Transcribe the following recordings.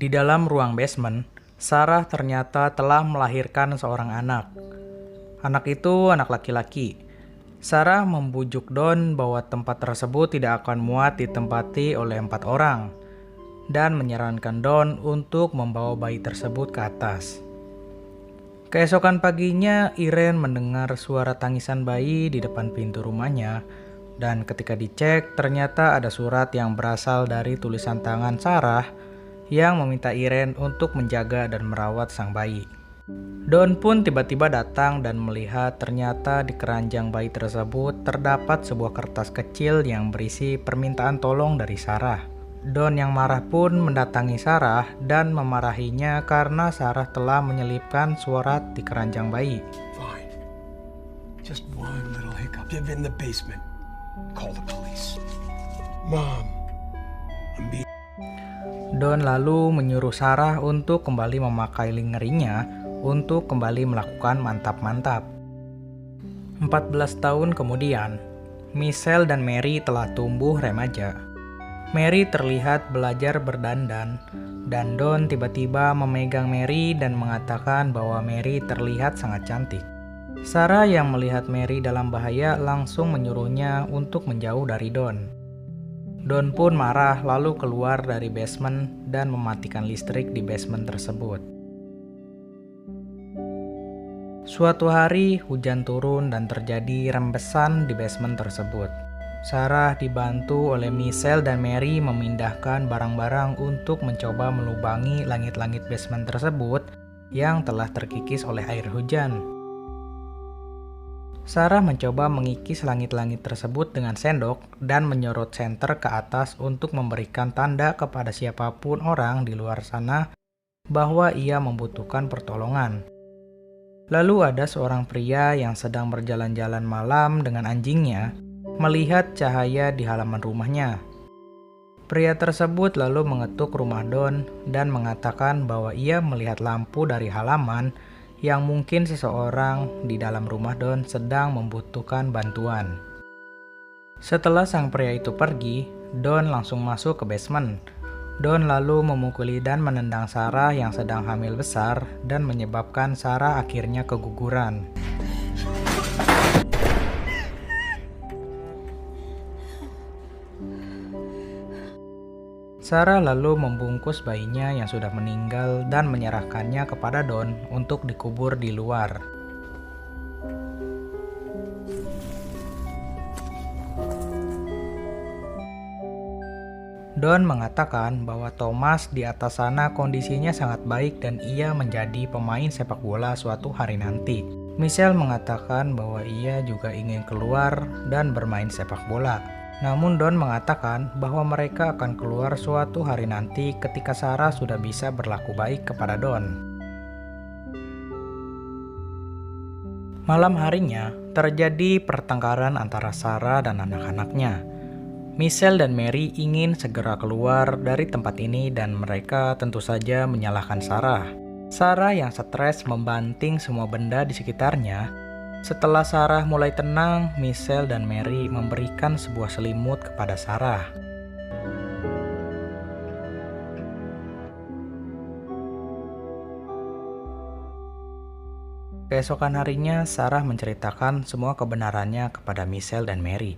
Di dalam ruang basement, Sarah ternyata telah melahirkan seorang anak. Anak itu anak laki-laki. Sarah membujuk Don bahwa tempat tersebut tidak akan muat ditempati oleh 4 orang dan menyarankan Don untuk membawa bayi tersebut ke atas. Keesokan paginya, Irene mendengar suara tangisan bayi di depan pintu rumahnya, dan ketika dicek ternyata ada surat yang berasal dari tulisan tangan Sarah yang meminta Irene untuk menjaga dan merawat sang bayi. Don pun tiba-tiba datang dan melihat ternyata di keranjang bayi tersebut terdapat sebuah kertas kecil yang berisi permintaan tolong dari Sarah. Don yang marah pun mendatangi Sarah dan memarahinya karena Sarah telah menyelipkan surat di keranjang bayi. Fine. Just one little hiccup. Live in the basement. Call the police. Mom, I'm being... Don lalu menyuruh Sarah untuk kembali memakai lingerinya untuk kembali melakukan mantap-mantap. 14 tahun kemudian, Michelle dan Mary telah tumbuh remaja. Mary terlihat belajar berdandan, dan Don tiba-tiba memegang Mary dan mengatakan bahwa Mary terlihat sangat cantik. Sarah yang melihat Mary dalam bahaya langsung menyuruhnya untuk menjauh dari Don. Don pun marah lalu keluar dari basement dan mematikan listrik di basement tersebut. Suatu hari hujan turun dan terjadi rembesan di basement tersebut. Sarah dibantu oleh Michelle dan Mary memindahkan barang-barang untuk mencoba melubangi langit-langit basement tersebut yang telah terkikis oleh air hujan. Sarah mencoba mengikis langit-langit tersebut dengan sendok dan menyorot senter ke atas untuk memberikan tanda kepada siapapun orang di luar sana bahwa ia membutuhkan pertolongan. Lalu ada seorang pria yang sedang berjalan-jalan malam dengan anjingnya melihat cahaya di halaman rumahnya. Pria tersebut lalu mengetuk rumah Don dan mengatakan bahwa ia melihat lampu dari halaman yang mungkin seseorang di dalam rumah Don sedang membutuhkan bantuan. Setelah sang pria itu pergi, Don langsung masuk ke basement. Don lalu memukuli dan menendang Sarah yang sedang hamil besar dan menyebabkan Sarah akhirnya keguguran. Sarah lalu membungkus bayinya yang sudah meninggal dan menyerahkannya kepada Don untuk dikubur di luar. Don mengatakan bahwa Thomas di atas sana kondisinya sangat baik dan ia menjadi pemain sepak bola suatu hari nanti. Michelle mengatakan bahwa ia juga ingin keluar dan bermain sepak bola. Namun Don mengatakan bahwa mereka akan keluar suatu hari nanti ketika Sarah sudah bisa berlaku baik kepada Don. Malam harinya, terjadi pertengkaran antara Sarah dan anak-anaknya. Michelle dan Mary ingin segera keluar dari tempat ini dan mereka tentu saja menyalahkan Sarah. Sarah yang stres membanting semua benda di sekitarnya. Setelah Sarah mulai tenang, Michelle dan Mary memberikan sebuah selimut kepada Sarah. Keesokan harinya, Sarah menceritakan semua kebenarannya kepada Michelle dan Mary.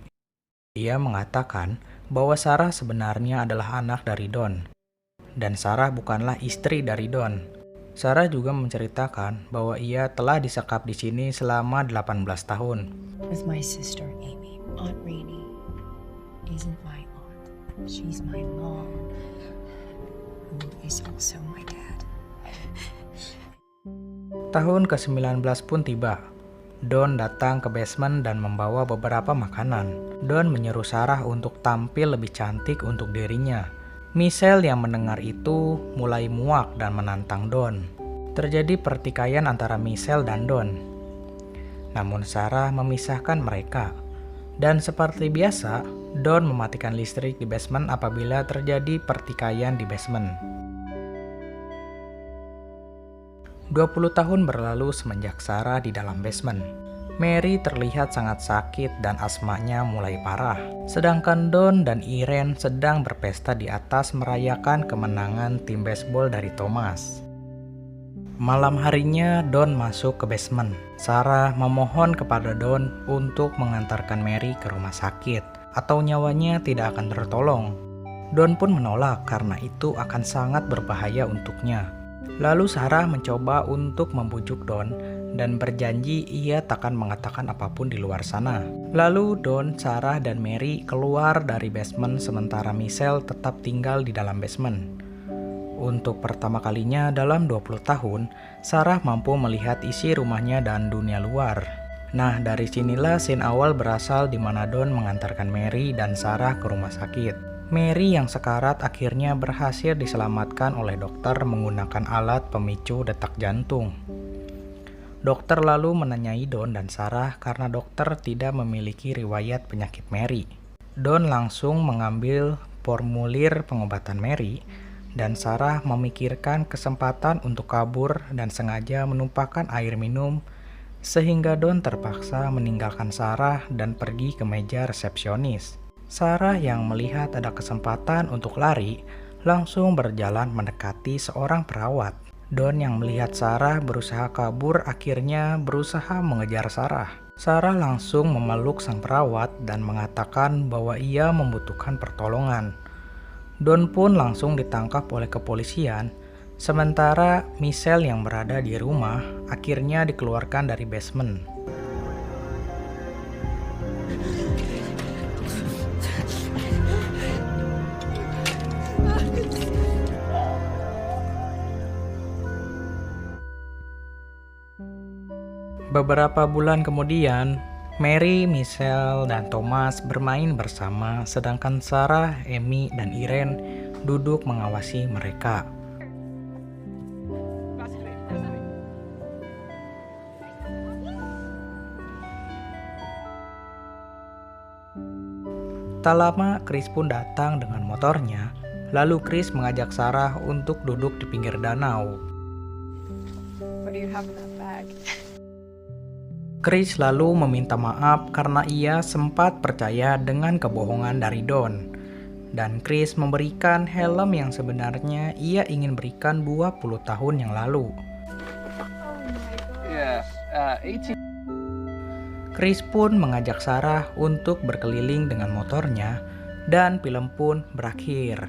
Ia mengatakan bahwa Sarah sebenarnya adalah anak dari Don, dan Sarah bukanlah istri dari Don. Sarah juga menceritakan bahwa ia telah disekap di sini selama 18 tahun. With my sister Amy. Aunt Rainey isn't my aunt. She's my mom, who is also my dad. Tahun ke-19 pun tiba. Don datang ke basement dan membawa beberapa makanan. Don menyuruh Sarah untuk tampil lebih cantik untuk dirinya. Michelle yang mendengar itu mulai muak dan menantang Don. Terjadi pertikaian antara Michelle dan Don. Namun Sarah memisahkan mereka. Dan seperti biasa, Don mematikan listrik di basement apabila terjadi pertikaian di basement. 20 tahun berlalu semenjak Sarah di dalam basement. Mary terlihat sangat sakit dan asmanya mulai parah. Sedangkan Don dan Irene sedang berpesta di atas merayakan kemenangan tim baseball dari Thomas. Malam harinya Don masuk ke basement. Sarah memohon kepada Don untuk mengantarkan Mary ke rumah sakit atau nyawanya tidak akan tertolong. Don pun menolak karena itu akan sangat berbahaya untuknya. Lalu Sarah mencoba untuk membujuk Don dan berjanji ia takkan mengatakan apapun di luar sana. Lalu Don, Sarah, dan Mary keluar dari basement sementara Michelle tetap tinggal di dalam basement. Untuk pertama kalinya dalam 20 tahun, Sarah mampu melihat isi rumahnya dan dunia luar. Nah, dari sinilah scene awal berasal di mana Don mengantarkan Mary dan Sarah ke rumah sakit. Mary yang sekarat akhirnya berhasil diselamatkan oleh dokter menggunakan alat pemicu detak jantung. Dokter lalu menanyai Don dan Sarah karena dokter tidak memiliki riwayat penyakit Mary. Don langsung mengambil formulir pengobatan Mary dan Sarah memikirkan kesempatan untuk kabur dan sengaja menumpahkan air minum sehingga Don terpaksa meninggalkan Sarah dan pergi ke meja resepsionis. Sarah yang melihat ada kesempatan untuk lari langsung berjalan mendekati seorang perawat. Don yang melihat Sarah berusaha kabur akhirnya berusaha mengejar Sarah. Sarah langsung memeluk sang perawat dan mengatakan bahwa ia membutuhkan pertolongan. Don pun langsung ditangkap oleh kepolisian, sementara Michelle yang berada di rumah akhirnya dikeluarkan dari basement. Beberapa bulan kemudian, Mary, Michelle, dan Thomas bermain bersama sedangkan Sarah, Amy, dan Irene duduk mengawasi mereka. Tak lama, Chris pun datang dengan motornya, lalu Chris mengajak Sarah untuk duduk di pinggir danau. What do you have in that bag? Chris lalu meminta maaf karena ia sempat percaya dengan kebohongan dari Don. Dan Chris memberikan helm yang sebenarnya ia ingin berikan 20 tahun yang lalu. Yeah, 18. Chris pun mengajak Sarah untuk berkeliling dengan motornya dan film pun berakhir.